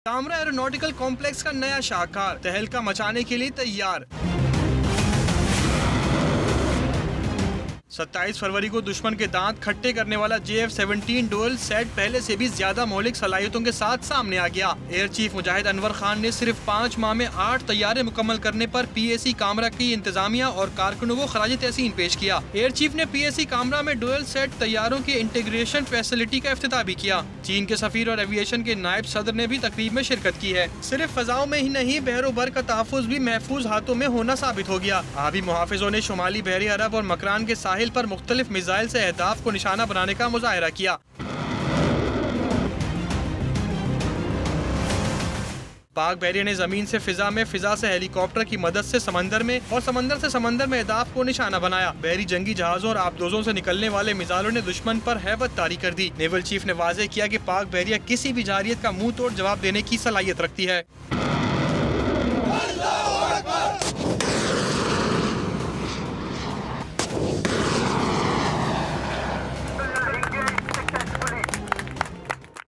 Kamra aeronautical complex का नया शाहकार तहलका मचाने के लिए तैयार। 27 फरवरी को दुश्मन के दांत खट्टे करने वाला JF-17 डुअल सेट पहले से भी ज्यादा मौलिक सलाहियतों के साथ सामने आ गया। एयर चीफ मुजाहिद अनवर खान ने सिर्फ 5 माह में 8 तैयारे मुकम्मल करने पर PAC कामरा की इंतजामिया और कारकुनों को खराज तहसीन पेश किया। एयर चीफ ने PAC कामरा में डुअल सेट तैयारों के इंटीग्रेशन फैसिलिटी का इफ्तिताह भी किया। चीन के सफीर और एविएशन के नायब सदर ने भी तकरीब में शिरकत की है। सिर्फ फजाओं में ही नहीं, बहरो बर का तहफ़्फ़ुज़ भी महफूज हाथों में होना साबित हो गया। आबी मुहाफिजों ने शुमाली बहरी अरब और मकरान के साहिल पर मुख्तलिफ मिसाइल से अहदाफ को निशाना बनाने का मुजाहिरा किया। पाक बहरिया ने जमीन से फिजा से हेलीकॉप्टर की मदद से समंदर में और समंदर से समंदर में अहदाफ को निशाना बनाया। बहरी जंगी जहाजों और आबदोजों से निकलने वाले मिसाइलों ने दुश्मन पर हैबत तारी कर दी। नेवल चीफ ने वाज़ेह किया कि पाक बहरिया किसी भी जारियत का मुंह तोड़ जवाब देने की सलाहियत रखती है।